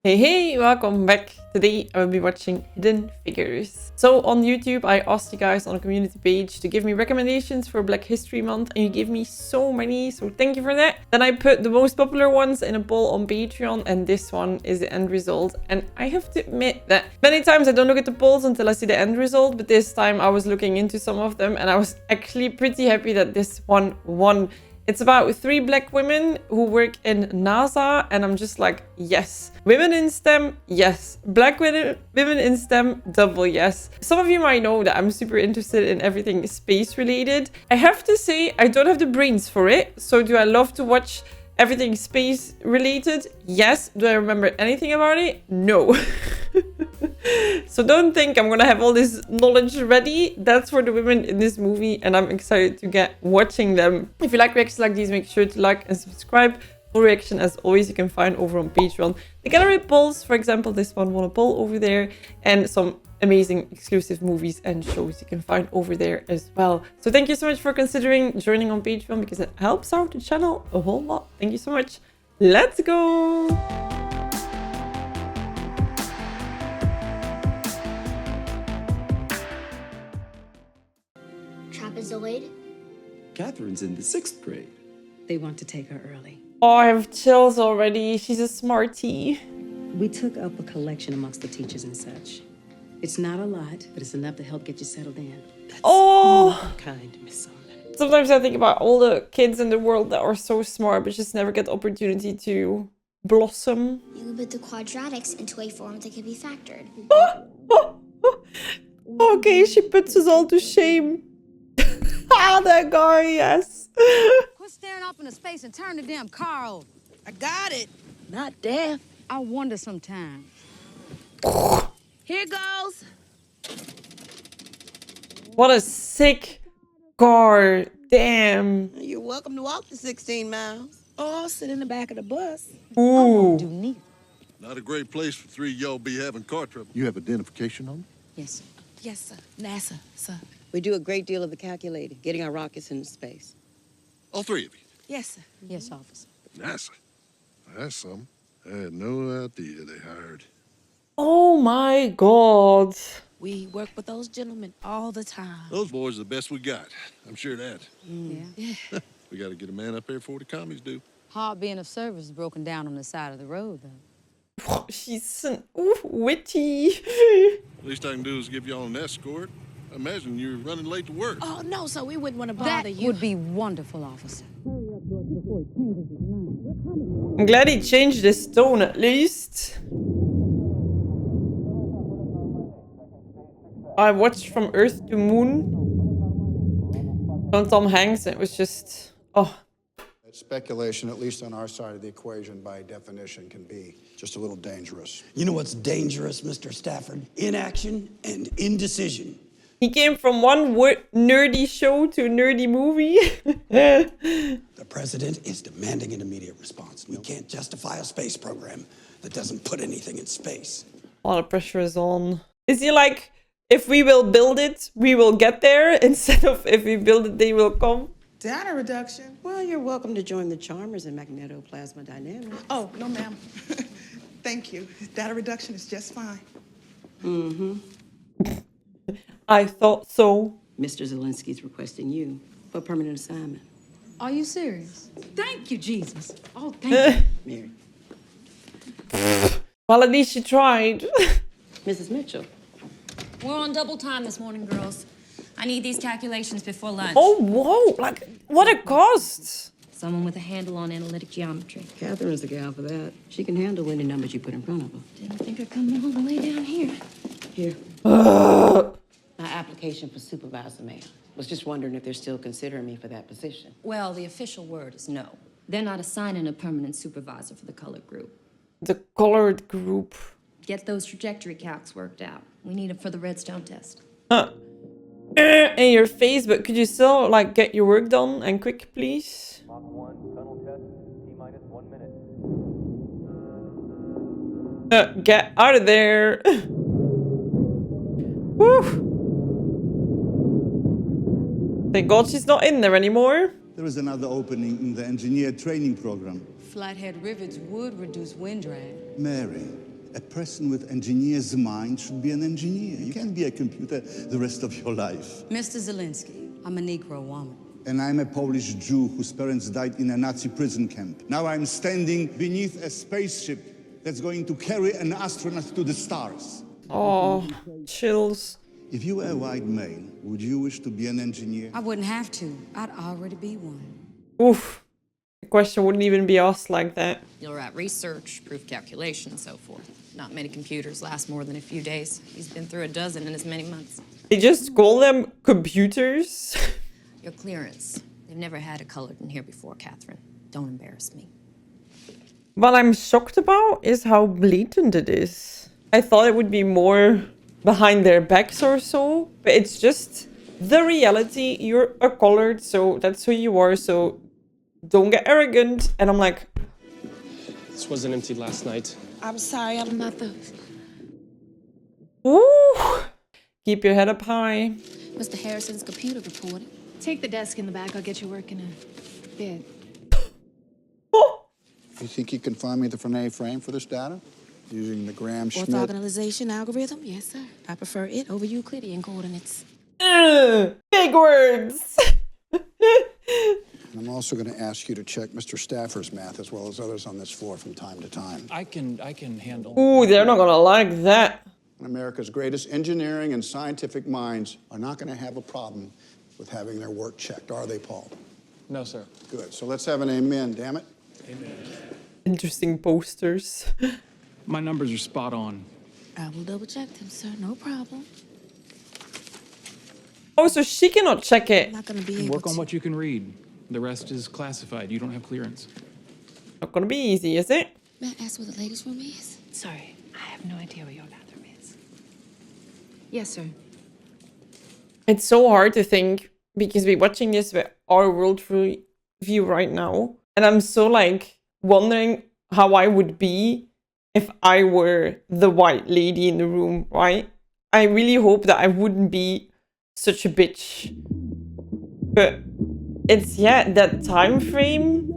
Hey, welcome back. Today I will be watching Hidden Figures. So on YouTube I asked you guys on a community page to give me recommendations for Black History Month and you gave me so many, so thank you for that. Then I put the most popular ones in a poll on Patreon and this one is the end result. And I have to admit that many times I don't look at the polls until I see the end result, but this time I was looking into some of them and I was actually pretty happy that this one won. It's about 3 black women who work in NASA and I'm just like, yes. Women in STEM, yes. Black women in STEM, double yes. Some of you might know that I'm super interested in everything space related. I have to say, I don't have the brains for it. So do I love to watch everything space related? Yes. Do I remember anything about it? No. So don't think I'm gonna have all this knowledge ready. That's for the women in this movie and I'm excited to get watching them. If you like reactions like these, make sure to like and subscribe. Full reaction as always you can find over on Patreon. The gallery polls, for example, this one won a poll over there, and some amazing exclusive movies and shows you can find over there as well. So thank you so much for considering joining on Patreon because it helps out the channel a whole lot. Thank you so much. Let's go. Trapezoid? Catherine's in the 6th grade. They want to take her early. Oh, I have chills already. She's a smartie. We took up a collection amongst the teachers and such. It's not a lot, but it's enough to help get you settled in. That's Oh, Kind, Miss Sonny. sometimes I think about all the kids in the world that are so smart but just never get the opportunity to blossom. You can put the quadratics into a form that can be factored. Okay, she puts us all to shame. Ah, that guy, yes. Quit staring off into space and turn the damn car over. I got it. Not deaf. I wonder sometimes. Here goes. What a sick car. Damn. You're welcome to walk the 16 miles. Or sit in the back of the bus. Ooh. Do neither. Not a great place for 3 y'all be having car trouble. You have identification on them? Yes, sir. Yes, sir. NASA, sir. We do a great deal of the calculating, getting our rockets into space. All 3 of you. Yes, sir. Yes, officer. NASA. That's something. I had no idea they hired. Oh my god. We work with those gentlemen all the time. Those boys are the best we got. I'm sure of that. Yeah. We got to get a man up there before the commies do. Hard being of service is broken down on the side of the road, though. She's witty. Least I can do is give y'all an escort. I imagine you're running late to work. Oh, no, sir. We wouldn't want to That bother you. would be wonderful, officer. I'm glad he changed his tone at least. I watched From Earth to Moon from Tom Hanks and it was just, oh. Speculation, at least on our side of the equation, by definition, can be just a little dangerous. You know what's dangerous, Mr. Stafford? Inaction and indecision. He came from one nerdy show to a nerdy movie. The president is demanding an immediate response. We can't justify a space program that doesn't put anything in space. A lot of pressure is on. Is he like, if we will build it, we will get there, instead of if we build it, they will come? Data reduction? Well, you're welcome to join the Charmers in magnetoplasma dynamics. Oh, no, ma'am. Thank you. Data reduction is just fine. I thought so. Mr. Zelensky's requesting you for permanent assignment. Are you serious? Thank you, Jesus. Oh, thank you. Mary. Well, at least she tried. Mrs. Mitchell. We're on double time this morning, girls. I need these calculations before lunch. Oh, whoa. Like, what a cost. Someone with a handle on analytic geometry. Catherine's the gal for that. She can handle any numbers you put in front of her. Didn't think I'd come all the way down here. Here. My application for supervisor, ma'am. Was just wondering if they're still considering me for that position. Well, the official word is no. They're not assigning a permanent supervisor for the colored group. The colored group. Get those trajectory calcs worked out. We need them for the redstone test. In your face, but could you still, like, get your work done and quick, please? Mach 1, tunnel test, T-minus 1 minute. Get out of there. Woo. Thank God she's not in there anymore. There is another opening in the engineer training program. Flathead rivets would reduce wind drag. Mary, A person with engineer's mind should be an engineer. You can't be a computer the rest of your life. Mr. Zelensky, I'm a Negro woman. And I'm a Polish Jew whose parents died in a Nazi prison camp. Now I'm standing beneath a spaceship that's going to carry an astronaut to the stars. Oh, chills. If you were a white male, would you wish to be an engineer? I wouldn't have to. I'd already be one. Oof. The question wouldn't even be asked like that. You'll write research, proof calculation, and so forth. Not many computers last more than a few days. He's been through a dozen in as many months. They just call them computers. Your clearance. They've never had a colored in here before, Catherine. Don't embarrass me. What I'm shocked about is how blatant it is. I thought it would be more behind their backs or so, but it's just the reality. You're a colored, so that's who you are, so don't get arrogant. And I'm like, this wasn't emptied last night. I'm sorry, I'm not the... ooh, keep your head up high. Mr. Harrison's computer reported. Take the desk in the back. I'll get your work in a bit. You think you can find me the Fanay frame for this data? Using the Graham-Schmidt... Orthogonalization algorithm? Yes, sir. I prefer it over Euclidean coordinates. Big words! I'm also going to ask you to check Mr. Staffer's math as well as others on this floor from time to time. I can handle... ooh, they're not gonna like that. America's greatest engineering and scientific minds are not going to have a problem with having their work checked, are they, Paul? No, sir. Good. So let's have an amen, damn it. Amen. Interesting posters. My numbers are spot on. I will double check them, sir. No problem. Oh, so she cannot check it. I'm not gonna be able Work on to. what you can read. The rest is classified. You don't have clearance. Not gonna be easy, is it? May I ask where the ladies' room is? Sorry, I have no idea where your bathroom is. Yes, sir. It's so hard to think because we're watching this with our world view right now. And I'm so like wondering how I would be if I were the white lady in the room, right? I really hope that I wouldn't be such a bitch. But it's, yeah, that time frame.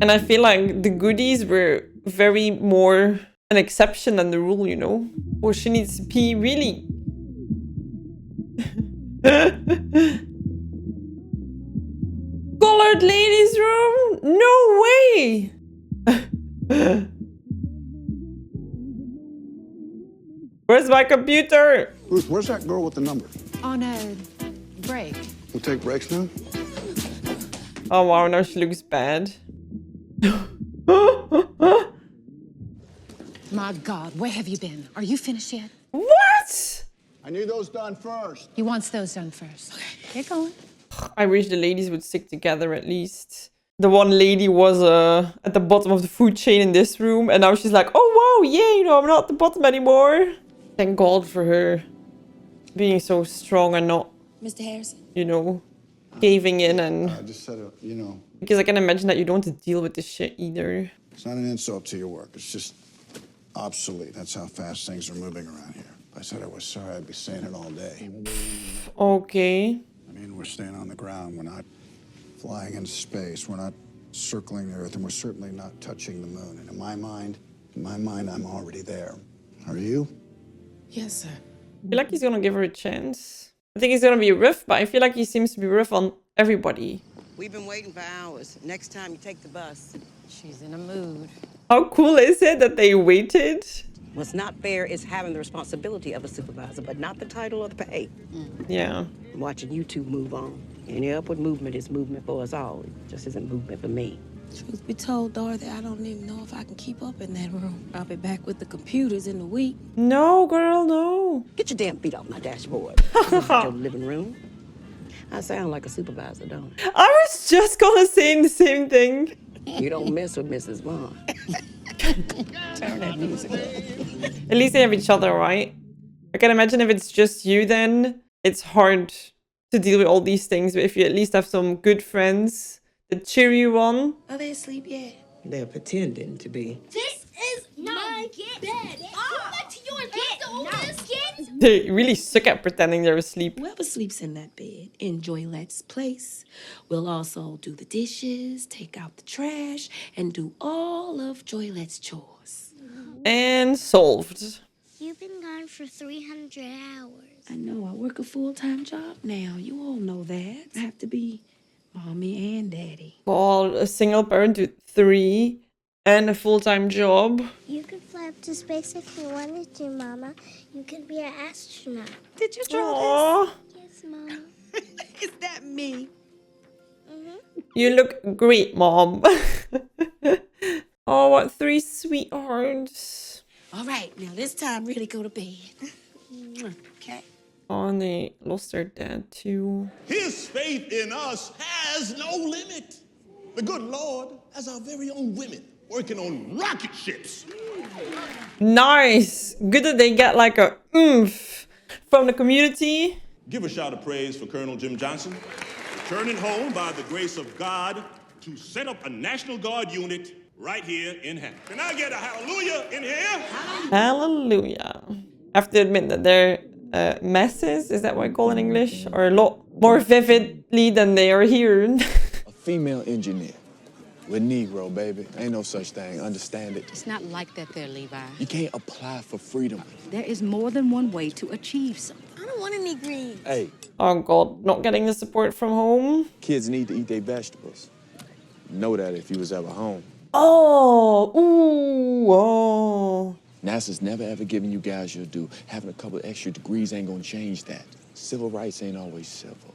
And I feel like the goodies were very more an exception than the rule, you know? Or she needs to be really... colored ladies' room? No way! Where's my computer? Ruth, where's that girl with the number? On a break. We'll take breaks now? Oh wow, now she looks bad. My God, where have you been? Are you finished yet? What? I need those done first. He wants those done first. Get going. I wish the ladies would stick together at least. The one lady was at the bottom of the food chain in this room, and now she's like, oh wow, yeah, you know, I'm not at the bottom anymore. Thank God for her being so strong and not, Mr. Harrison? you know, caving in and... I just said, you know... because I can imagine that you don't want to deal with this shit either. It's not an insult to your work. It's just obsolete. That's how fast things are moving around here. If I said I was sorry, I'd be saying it all day. Okay. I mean, we're staying on the ground. We're not flying into space. We're not circling the Earth, and we're certainly not touching the moon. And in my mind, I'm already there. Are you? Yes, sir. I feel like he's gonna give her a chance. I think he's gonna be rough, but I feel like he seems to be rough on everybody. We've been waiting for hours. Next time you take the bus. She's in a mood. How cool is it that they waited? What's not fair is having the responsibility of a supervisor, but not the title or the pay. Yeah. I'm watching you two move on. Any upward movement is movement for us all. It just isn't movement for me. Truth be told, Dorothy, I don't even know if I can keep up in that room. I'll be back with the computers in a week. No, girl, no. Get your damn feet off my dashboard. This is your living room. I sound like a supervisor, don't I? I was just gonna say the same thing. You don't mess with Mrs. Vaughn. Turn that music up. At least they have each other, right? I can imagine if it's just you, then it's hard to deal with all these things. But if you at least have some good friends that cheer you on. Are they asleep yet? They're pretending to be. This is my bed. Go back to yours. Get the oldest kids. They really suck at pretending they're asleep. Whoever sleeps in that bed in Joylette's place will also do the dishes, take out the trash, and do all of Joylette's chores. And solved. You've been gone for 300 hours. I know, I work a full-time job now. You all know that. I have to be mommy and daddy. God, a single parent to 3 and a full-time job. You could fly up to space if you wanted to, Mama. You could be an astronaut. Did you draw Aww. Yes, Mama. this? Is that me? You look great, Mom. Oh, what 3 sweethearts. All right, now this time really go to bed. Okay. Oh, and they lost their dad too. His faith in us has no limit. The good Lord has our very own women working on rocket ships. Nice. Good that they get like a oomph from the community. Give a shout of praise for Colonel Jim Johnson, returning home by the grace of God to set up a National Guard unit right here in Hammond. Can I get a hallelujah in here? Hallelujah. I have to admit that their messes, is that what I call in English, are a lot more vividly than they are here. A female engineer. We're Negro, baby. Ain't no such thing. Understand it. It's not like that there, Levi. You can't apply for freedom. There is more than one way to achieve something. I don't want any green. Hey, Oh God, not getting the support from home. kids need to eat their vegetables. You know that if you was ever home. Oh, ooh, oh. NASA's never ever given you guys your due. Having a couple extra degrees ain't gonna change that. Civil rights ain't always civil.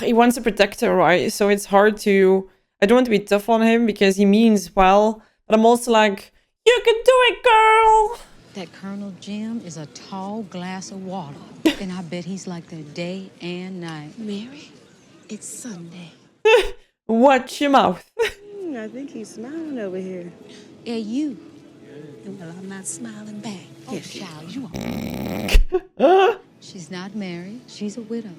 He wants to protect her, right? So it's hard to... I don't want to be tough on him because he means well. But I'm also like, you can do it, girl! That Colonel Jim is a tall glass of water. And I bet he's like that day and night. Mary, it's Sunday. Watch your mouth. I think he's smiling over here. Yeah, you. Well, I'm not smiling back. Oh, child, you are. She's not married. She's a widow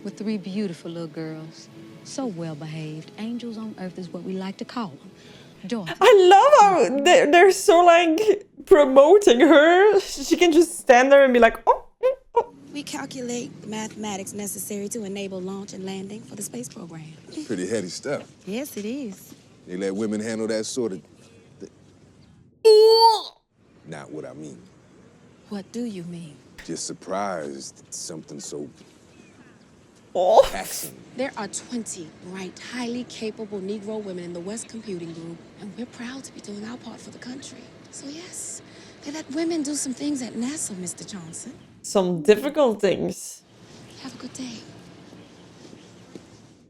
with 3 beautiful little girls. So well behaved. Angels on earth is what we like to call them. Daughter. I love how they're so like promoting her. She can just stand there and be like, oh. We calculate the mathematics necessary to enable launch and landing for the space program. Pretty heady stuff. Yes, it is. They let women handle that sort of... Not what I mean. What do you mean? Just surprised at something so... Oh. taxing. There are 20 bright, highly capable Negro women in the West Computing Group, and we're proud to be doing our part for the country. So yes, they let women do some things at NASA, Mr. Johnson. Some difficult things. Have a good day.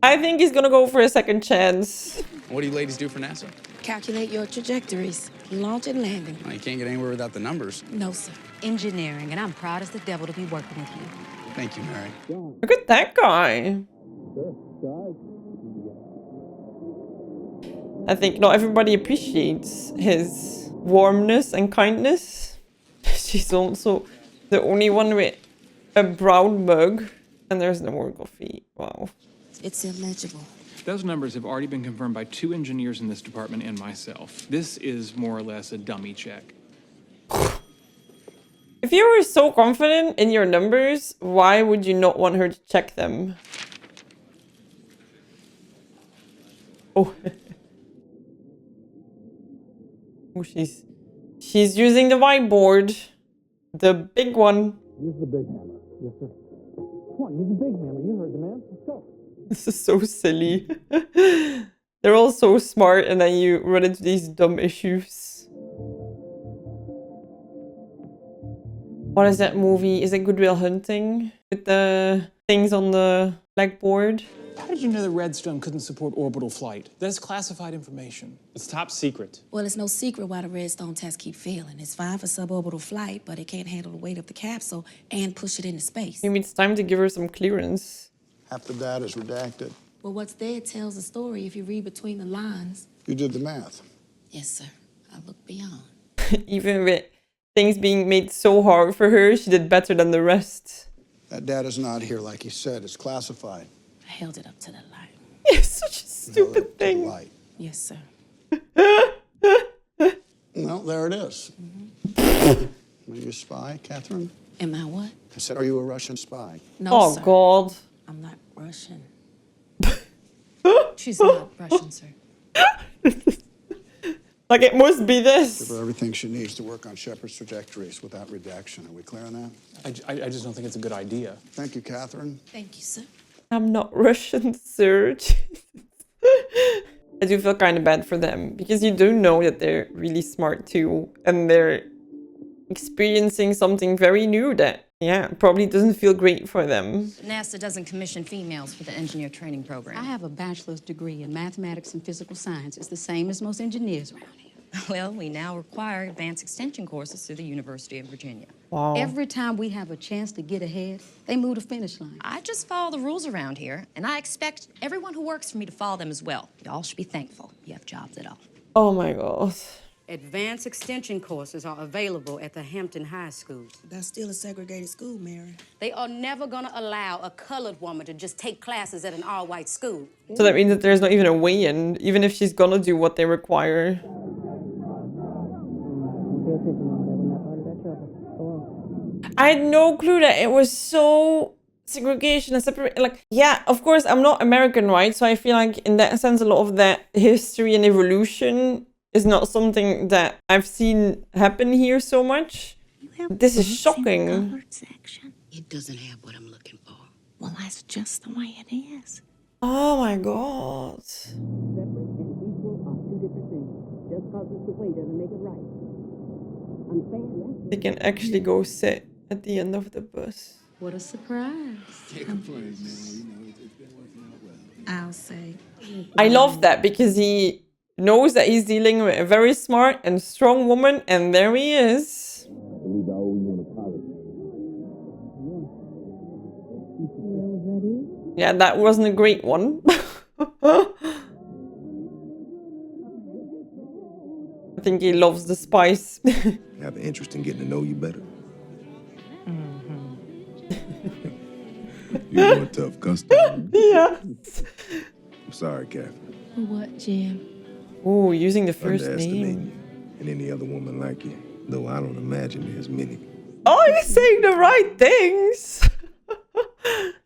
I think he's gonna go for a second chance. What do you ladies do for NASA? Calculate your trajectories, launch and landing. Well, you can't get anywhere without the numbers. No, sir. Engineering, and I'm proud as the devil to be working with you. Thank you, Mary. Look at that guy. I think not everybody appreciates his warmness and kindness. She's also the only one with a brown mug. And there's no more coffee. Wow. It's illegible. Those numbers have already been confirmed by 2 engineers in this department and myself. This is more or less a dummy check. If you were so confident in your numbers, why would you not want her to check them? Oh. Oh, she's using the whiteboard. The big one. Use the big hammer. Yes, sir. Come on, use the big hammer. You heard the man. Let's go. This is so silly. They're all so smart and then you run into these dumb issues. What is that movie? Is it Good Will Hunting? With the things on the blackboard? How did you know the Redstone couldn't support orbital flight? That's classified information. It's top secret. Well, it's no secret why the Redstone tests keep failing. It's fine for suborbital flight, but it can't handle the weight of the capsule and push it into space. Maybe it's time to give her some clearance. Half the data's redacted. Well, what's there tells the story if you read between the lines. You did the math. Yes, sir. I look beyond. Even with things being made so hard for her, she did better than the rest. That data's not here, like you said. It's classified. I held it up to the light. It's such a stupid thing. Yes, sir. Well, there it is. Are you a spy, Catherine? Am I what? I said, are you a Russian spy? No, oh, sir. God. I'm not Russian. She's not Russian, sir. Like, it must be this. Give her everything she needs to work on Shepard's trajectories without redaction. Are we clear on that? I just don't think it's a good idea. Thank you, Catherine. Thank you, sir. I'm not Russian, sir. I do feel kind of bad for them because you do know that they're really smart too, and they're experiencing something very new that, yeah, probably doesn't feel great for them. NASA doesn't commission females for the engineer training program. I have a bachelor's degree in mathematics and physical science. It's the same as most engineers around here. Well, we now require advanced extension courses through the University of Virginia. Wow. Every time we have a chance to get ahead, they move the finish line. I just follow the rules around here, and I expect everyone who works for me to follow them as well. Y'all should be thankful you have jobs at all. Oh my god. Advanced extension courses are available at the Hampton High School. That's still a segregated school, Mary. They are never gonna allow a colored woman to just take classes at an all-white school. So that means that there's not even a way in, even if she's gonna do what they require. I had no clue that it was so segregation and separate. Like, yeah, of course, I'm not American, right? So I feel like in that sense, a lot of that history and evolution is not something that I've seen happen here so much. This is shocking. It doesn't have what I'm looking for. Well, that's just the way it is. Oh my god. Separate and equal are two different things. Just cause it's the way doesn't make it right. I'm saying They can actually go sit at the end of the bus. what a surprise. Can't complain, man. You know, it's been working out well. I'll say. I love that because he knows that he's dealing with a very smart and strong woman, and there he is. I believe I owe you an apology. Yeah, that wasn't a great one. I think he loves the spice. I have an interest in getting to know you better. You're a tough customer. Yeah. I'm sorry, Catherine. What, Jim? Oh, using the first Underestimating name. you and any other woman like you, though I don't imagine there's many. Oh, you're saying the right things.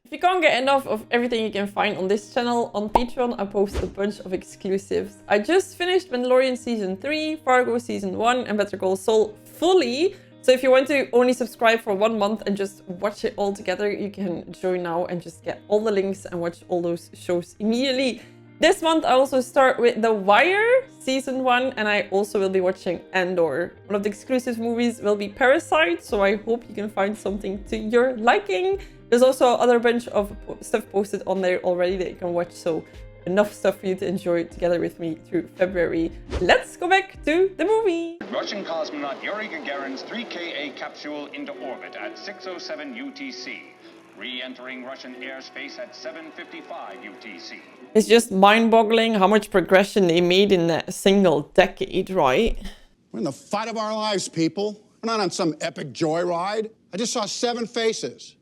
If you can't get enough of everything you can find on this channel, on Patreon I post a bunch of exclusives. I just finished Mandalorian Season 3, Fargo Season 1 and Better Call Saul fully. So if you want to only subscribe for 1 month and just watch it all together, you can join now and just get all the links and watch all those shows immediately. This month I also start with The Wire Season 1 and I also will be watching Andor. One of the exclusive movies will be Parasite, so I hope you can find something to your liking. There's also other bunch of stuff posted on there already that you can watch, so enough stuff for you to enjoy together with me through February. Let's go back to the movie. Russian cosmonaut Yuri Gagarin's 3KA capsule into orbit at 6:07 UTC. Re-entering Russian airspace at 7:55 UTC. It's just mind-boggling how much progression they made in that single decade, right? We're in the fight of our lives, people. We're not on some epic joyride. I just saw 7 faces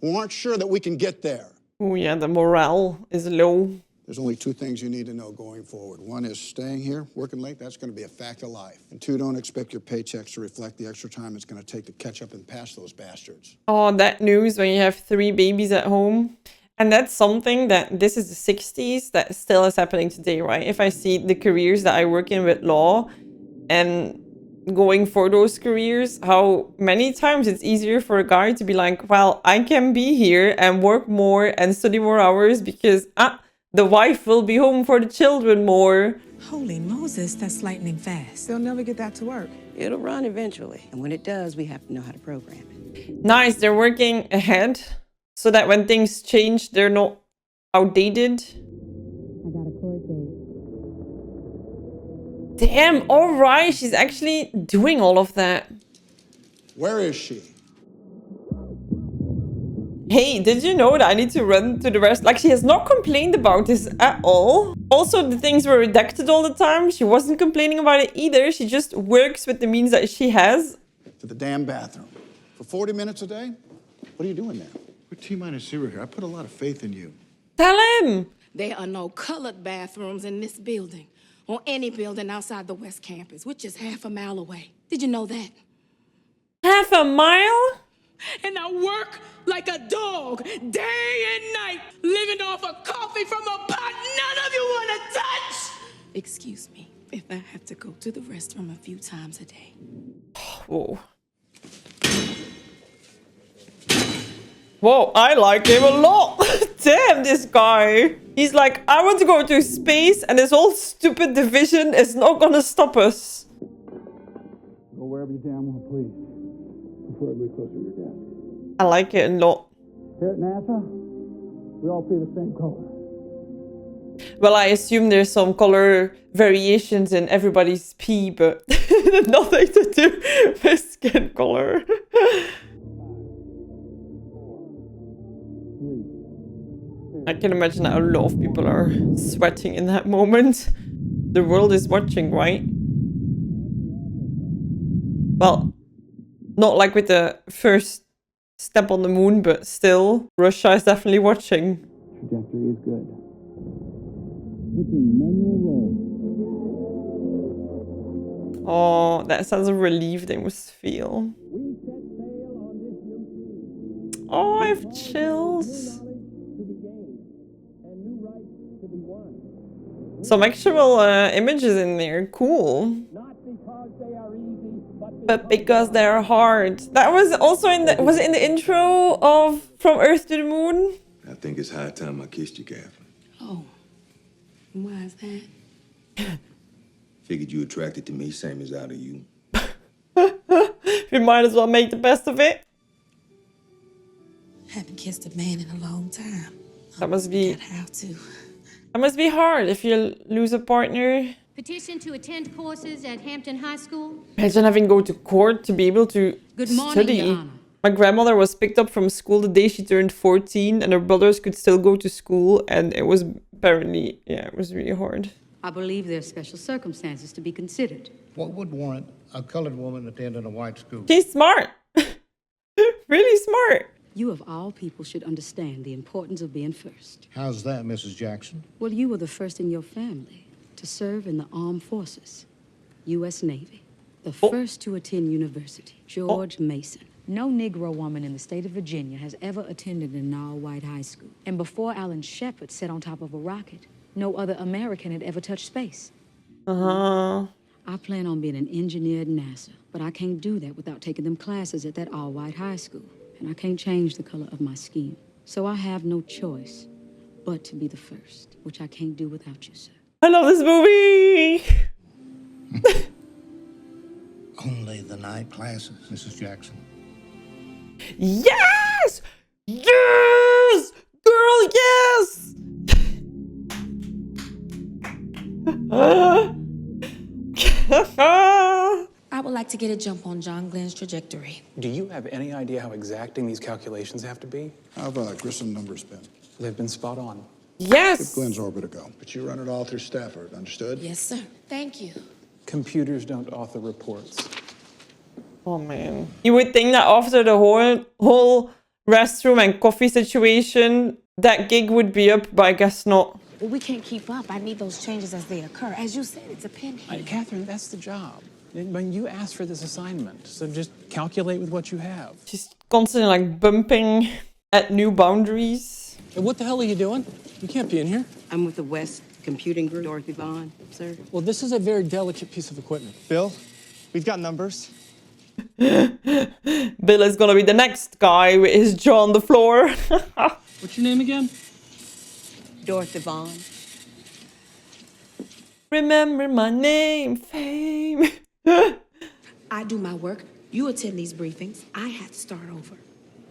who aren't sure that we can get there. Oh yeah, the morale is low. There's only 2 things you need to know going forward. 1 is staying here, working late, that's going to be a fact of life. And 2, don't expect your paychecks to reflect the extra time it's going to take to catch up and pass those bastards. Oh, that news when you have 3 babies at home. And that's something that, this is the 60s, that still is happening today, right? If I see the careers that I work in with law and going for those careers, how many times it's easier for a guy to be like, well, I can be here and work more and study more hours because the wife will be home for the children more. Holy Moses, that's lightning fast. They'll never get that to work. It'll run eventually. And when it does, we have to know how to program it. Nice, they're working ahead so that when things change, they're not outdated. I got a court date. Damn, all right, she's actually doing all of that. Where is she? Hey, did you know that I need to run to the rest? Like, she has not complained about this at all. Also, the things were redacted all the time. She wasn't complaining about it either. She just works with the means that she has. To the damn bathroom. For 40 minutes a day? What are you doing there? We're T-0 here. I put a lot of faith in you. Tell him. There are no colored bathrooms in this building or any building outside the West Campus, which is half a mile away. Did you know that? Half a mile? And I work like a dog day and night, living off of coffee from a pot none of you want to touch. Excuse me. if I have to go to the restroom a few times a day. Whoa. Whoa, I like him a lot. Damn, this guy. He's like, I want to go to space and this whole stupid division is not gonna stop us. Go wherever you damn well please. Preferably closer to your desk. I like it a lot. Here at NASA, we all pee the same color. Well, I assume there's some color variations in everybody's pee, but nothing to do with skin color. I can imagine that a lot of people are sweating in that moment. The world is watching, right? Well, not like with the first step on the moon, but still, Russia is definitely watching. Trajectory is good. Switching manual roll. Oh, that sounds a relief they must feel. Oh, I have chills. Some actual images in there. Cool. But because they're hard. That was also in the... Was it in the intro of From Earth to the Moon? I think it's high time I kissed you, Catherine. Oh. Why is that? Figured you attracted to me, same as out of you. We might as well make the best of it. Haven't kissed a man in a long time. That must be... How to. That must be hard if you lose a partner. Petition to attend courses at Hampton High School. Imagine having to go to court to be able to Good morning, study. Your Honor. My grandmother was picked up from school the day she turned 14 and her brothers could still go to school and it was apparently, yeah, it was really hard. I believe there are special circumstances to be considered. What would warrant a colored woman attending a white school? She's smart. Really smart. You of all people should understand the importance of being first. How's that, Mrs. Jackson? Well, you were the first in your family to serve in the armed forces, U.S. Navy. The first to attend university, George Mason. No Negro woman in the state of Virginia has ever attended an all-white high school. And before Alan Shepard sat on top of a rocket, no other American had ever touched space. Uh-huh. I plan on being an engineer at NASA, but I can't do that without taking them classes at that all-white high school. And I can't change the color of my skin. So I have no choice but to be the first, which I can't do without you, sir. I love this movie! Only the night classes, Mrs. Jackson. Yes! Yes! Girl, yes! I would like to get a jump on John Glenn's trajectory. Do you have any idea how exacting these calculations have to be? How have Grissom numbers been? They've been spot on. Yes! Give Glenn's orbit a go. But you run it all through Stafford, understood? Yes, sir. Thank you. Computers don't author reports. Oh man. You would think that after the whole restroom and coffee situation, that gig would be up, but I guess not. Well, we can't keep up. I need those changes as they occur. As you said, it's a pinhead. Catherine, that's the job. When you asked for this assignment, so just calculate with what you have. She's constantly like bumping at new boundaries. Hey, what the hell are you doing? You can't be in here. I'm with the West Computing Group, Dorothy Vaughn, sir. Well, this is a very delicate piece of equipment. Bill, we've got numbers. Bill is gonna be the next guy with his jaw on the floor. What's your name again? Dorothy Vaughn. Remember my name, fame. I do my work. You attend these briefings. I have to start over.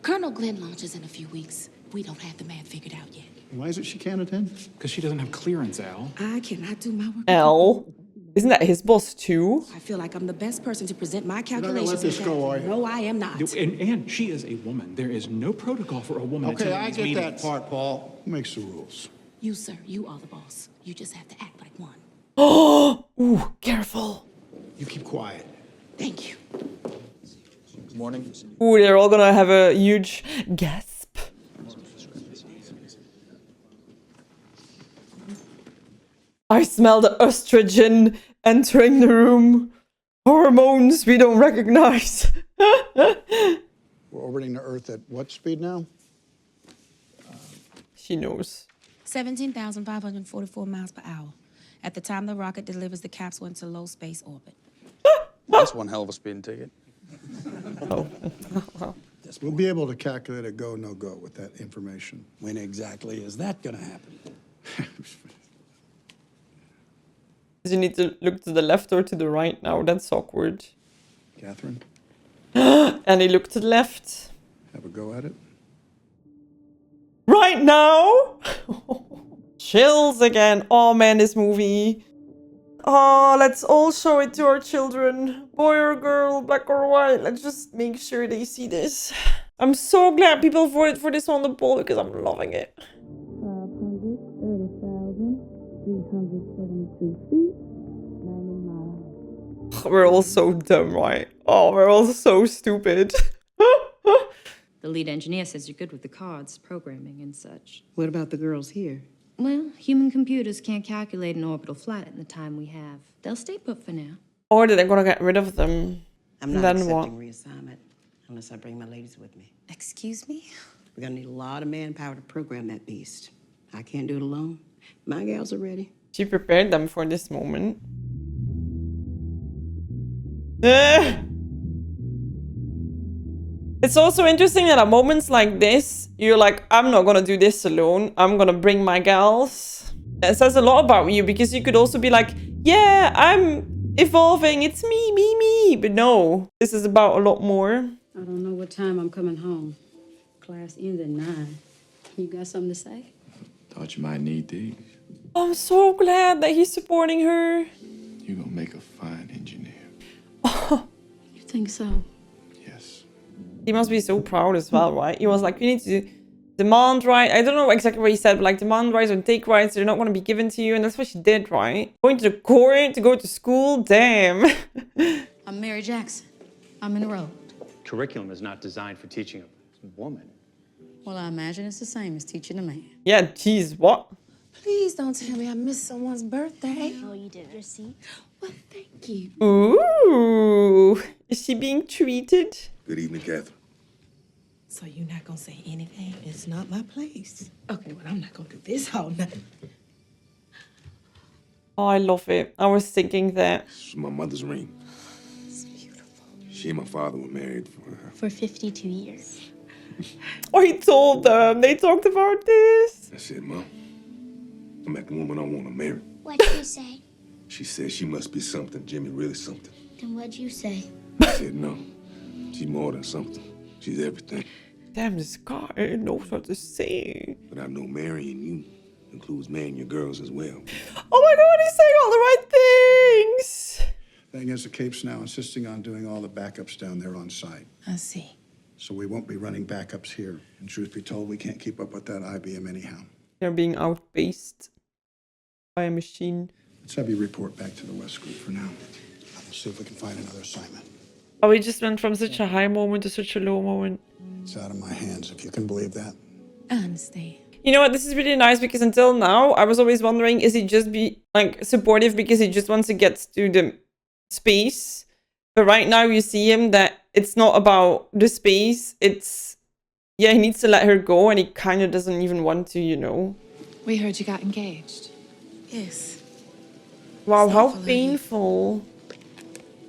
Colonel Glenn launches in a few weeks. We don't have the man figured out yet. Why is it she can't attend? Because she doesn't have clearance, Al. I cannot do my work. L. Isn't that his boss too? I feel like I'm the best person to present my You're not calculations. gonna let this go, are you? No, I am not. And she is a woman. There is no protocol for a woman Okay, attending I these get meetings. that part, Paul. Who makes the rules? You, sir, you are the boss. You just have to act like one. Oh, ooh, careful. You keep quiet. Thank you. Good morning. Ooh, they're all gonna have a huge gasp. I smell the estrogen entering the room. Hormones we don't recognize. We're orbiting the Earth at what speed now? She knows. 17,544 miles per hour. at the time the rocket delivers the capsule into low space orbit. That's one hell of a speeding ticket. Yes, we'll be able to calculate a go, no go with that information. When exactly is that gonna happen? You need to look to the left or to the right now. That's awkward. Catherine? And he looked to the left. Have a go at it? Right now? Chills again. Oh man, this movie. Oh, let's all show it to our children. Boy or girl, black or white. Let's just make sure they see this. I'm so glad people voted for this on the poll because I'm loving it. 530,372 feet, 90 miles. We're all so dumb, right? Oh, we're all so stupid. The lead engineer says you're good with the cards, programming and such. What about the girls here? Well, human computers can't calculate an orbital flight in the time we have. They'll stay put for now. Or they're gonna get rid of them. I'm not Then accepting what? reassignment unless I bring my ladies with me. Excuse me? We're gonna need a lot of manpower to program that beast. I can't do it alone. My gals are ready. She prepared them for this moment. Eh. It's also interesting that at moments like this, you're like, I'm not gonna do this alone. I'm gonna bring my gals. It says a lot about you because you could also be like, yeah, I'm evolving. It's me. But no, this is about a lot more. I don't know what time I'm coming home. Class ends at 9. You got something to say? Thought you might need these. I'm so glad that he's supporting her. You're gonna make a fine engineer. You think so? He must be so proud as well, right? He was like, you need to demand right. I don't know exactly what he said, but like demand rights or take rights. They're not going to be given to you. And that's what she did, right? Going to the court to go to school. Damn. I'm Mary Jackson. I'm enrolled. Curriculum is not designed for teaching a woman. Well, I imagine it's the same as teaching a man. Yeah, geez, what? Please don't tell me I missed someone's birthday. Oh, you did receipt? Well, thank you. Ooh. Is she being treated? Good evening, Catherine. So you're not gonna say anything? It's not my place. Okay, well, I'm not gonna do this all night. Oh, I love it. I was thinking that. This is my mother's ring. It's beautiful. She and my father were married For 52 years. Oh, he told them. They talked about this. I said, Mom, I met the woman I want to marry. What'd you say? She said she must be something, Jimmy, really something. Then what'd you say? I said, no, she's more than something. She's everything. Damn, this guy knows what to say. But I know marrying you includes marrying your girls as well. Oh my God, he's saying all the right things. Thing is, the Cape's now insisting on doing all the backups down there on site. I see. So we won't be running backups here. And truth be told, we can't keep up with that IBM anyhow. They're being outpaced by a machine. Let's have you report back to the West Group for now. We'll see if we can find another assignment. Oh, we just went from such a high moment to such a low moment. It's out of my hands, if you can believe that. I understand. You know what? This is really nice because until now, I was always wondering, is he just be like supportive because he just wants to get to the space? But right now you see him that it's not about the space. It's, yeah, he needs to let her go and he kind of doesn't even want to, you know. We heard you got engaged. Yes. Wow, how painful.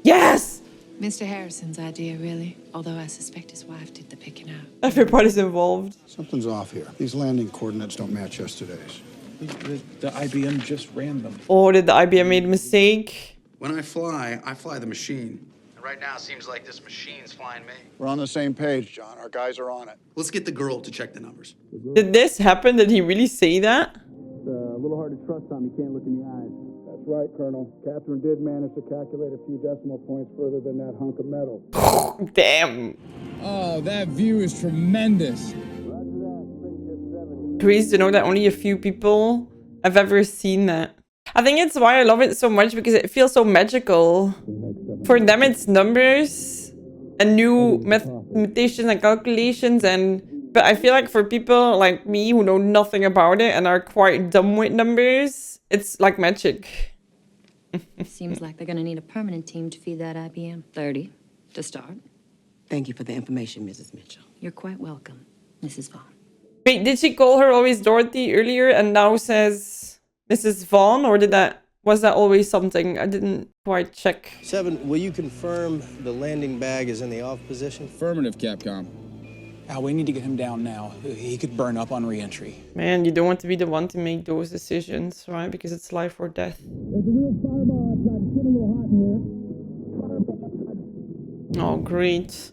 Yes! Mr. Harrison's idea, really. Although I suspect his wife did the picking out. Everybody's involved. Something's off here. These landing coordinates don't match yesterday's. The IBM just ran them. Or did the IBM made a mistake? When I fly the machine. Right now, it seems like this machine's flying me. We're on the same page, John. Our guys are on it. Let's get the girl to check the numbers. Did this happen? Did he really say that? It's a little hard to trust something you can't look in the eyes. That's right, Colonel. Catherine did manage to calculate a few decimal points further than that hunk of metal. Damn. Oh, that view is tremendous. Crazy to know that only a few people have ever seen that. I think it's why I love it so much because it feels so magical. For them, it's numbers and new mathematicians and calculations, but I feel like for people like me who know nothing about it and are quite dumb with numbers, it's like magic. Seems like they're gonna need a permanent team to feed that IBM. 30 to start. Thank you for the information, Mrs. Mitchell. You're quite welcome, Mrs. Vaughn. Wait, did she call her always Dorothy earlier and now says Mrs. Vaughn, or did that was that always something? I didn't quite check. 7, will you confirm the landing bag is in the off position? Affirmative, Capcom. Al, we need to get him down now. He could burn up on re-entry. Man, you don't want to be the one to make those decisions, right? Because it's life or death. There's a real fireball outside. It's getting a little hot in here. Oh, great.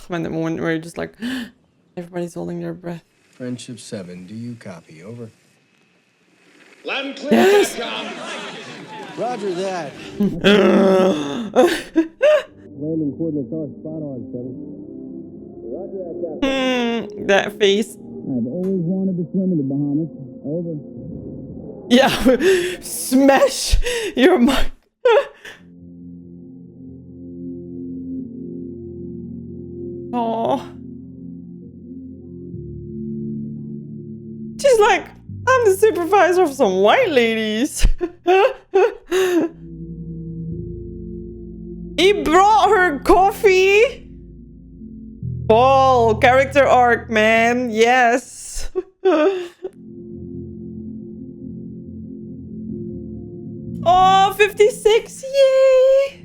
When the moment where you're just like, everybody's holding their breath. Friendship 7, do you copy? Over. Land clear, Yes! Capcom. Roger that. Landing coordinates are spot on, 7. Roger that, Captain. That face. I've always wanted to swim in the Bahamas. Over. Yeah, smash your mic. Oh. She's like, I'm the supervisor of some white ladies. He brought her coffee. Paul, character arc, man. Yes. Oh, 56. Yay.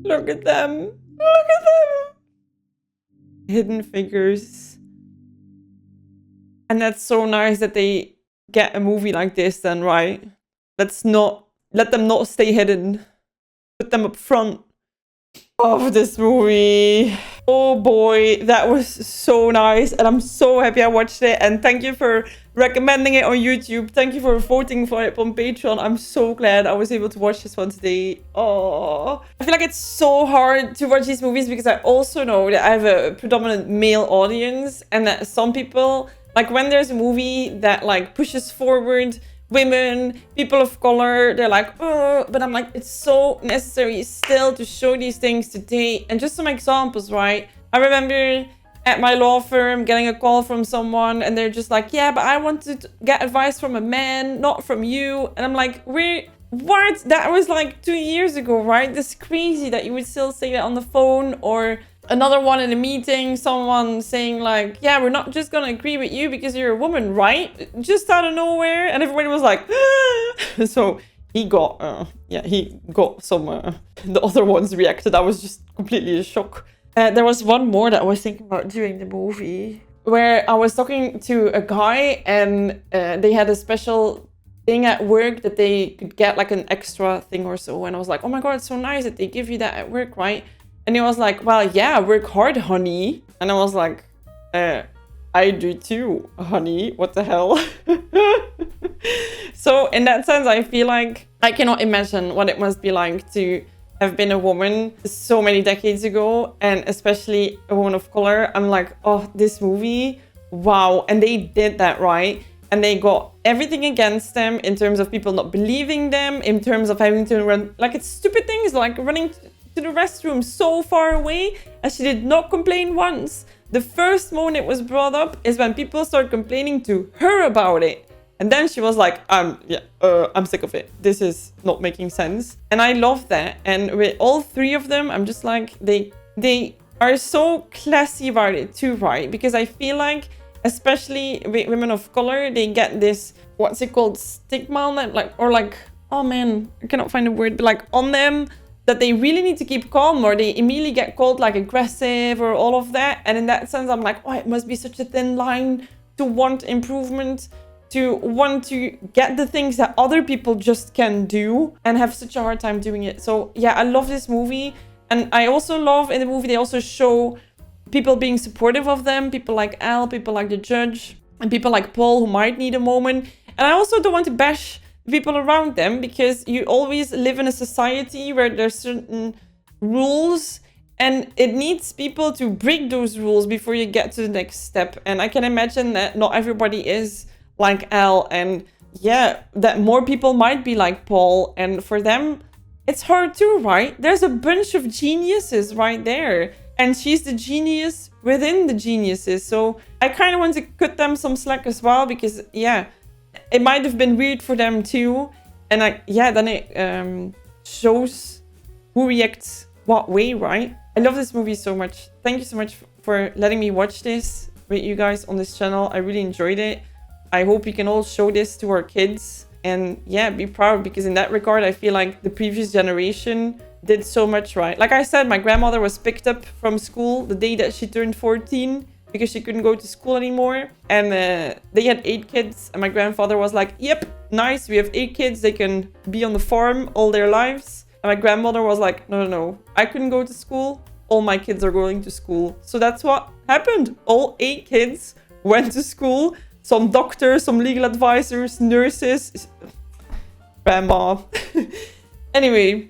Look at them. Look at them. Hidden Figures. And that's so nice that they get a movie like this then, right? Let them not stay hidden. Put them up front of this movie. Oh boy, that was so nice. And I'm so happy I watched it. And thank you for recommending it on YouTube. Thank you for voting for it on Patreon. I'm so glad I was able to watch this one today. Oh, I feel like it's so hard to watch these movies because I also know that I have a predominant male audience. And that some people, like when there's a movie that like pushes forward women, people of color, they're like, oh, but I'm like, it's so necessary still to show these things today. And just some examples, right? I remember at my law firm getting a call from someone and they're just like, yeah, but I want to get advice from a man, not from you. And I'm like, what? That was like 2 years ago, right? That's crazy that you would still say that on the phone. Or another one in a meeting, someone saying like, yeah, we're not just gonna agree with you because you're a woman, right? Just out of nowhere. And everybody was like, ah. So he got some, the other ones reacted. I was just completely in shock. There was one more that I was thinking about during the movie where I was talking to a guy and they had a special thing at work that they could get like an extra thing or so. And I was like, oh my God, it's so nice that they give you that at work, right? And he was like, well, yeah, work hard, honey. And I was like, I do too, honey. What the hell? So in that sense, I feel like I cannot imagine what it must be like to have been a woman so many decades ago, and especially a woman of color. I'm like, oh, this movie, wow. And they did that, right? And they got everything against them in terms of people not believing them, in terms of having to run, like it's stupid things like running to the restroom so far away, and she did not complain once. The first moment it was brought up is when people started complaining to her about it. And then she was like, I'm sick of it. This is not making sense. And I love that. And with all three of them, I'm just like, they are so classy about it too, right? Because I feel like, especially with women of color, they get this, what's it called, stigma on them, like, or like, oh man, I cannot find a word, but like on them, that they really need to keep calm, or they immediately get called like aggressive or all of that. And in that sense, I'm like, oh, it must be such a thin line to want improvement, to want to get the things that other people just can do and have such a hard time doing it. So yeah, I love this movie. And I also love in the movie, they also show people being supportive of them, people like Al, people like the judge, and people like Paul who might need a moment. And I also don't want to bash people around them, because you always live in a society where there's certain rules and it needs people to break those rules before you get to the next step. And I can imagine that not everybody is like Al, and yeah, that more people might be like Paul, and for them it's hard too, right? There's a bunch of geniuses right there. And she's the genius within the geniuses. So I kind of want to cut them some slack as well, because yeah, it might have been weird for them too. And then it shows who reacts what way, right? I love this movie so much. Thank you so much for letting me watch this with you guys on this channel. I really enjoyed it. I hope we can all show this to our kids and yeah, be proud, because in that regard, I feel like the previous generation did so much right. Like I said, my grandmother was picked up from school the day that she turned 14 because she couldn't go to school anymore. And they had 8 kids. And my grandfather was like, yep, nice. We have 8 kids. They can be on the farm all their lives. And my grandmother was like, no. I couldn't go to school. All my kids are going to school. So that's what happened. All 8 kids went to school. Some doctors, some legal advisors, nurses. Grandma. Anyway,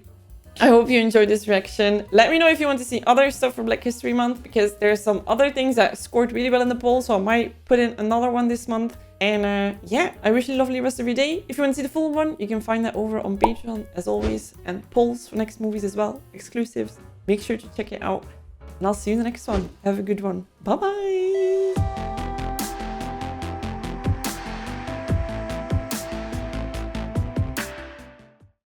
I hope you enjoyed this reaction. Let me know if you want to see other stuff for Black History Month, because there's some other things that scored really well in the poll, so I might put in another one this month. And yeah, I wish you a lovely rest of your day. If you want to see the full one, you can find that over on Patreon, as always. And polls for next movies as well, exclusives. Make sure to check it out. And I'll see you in the next one. Have a good one. Bye-bye.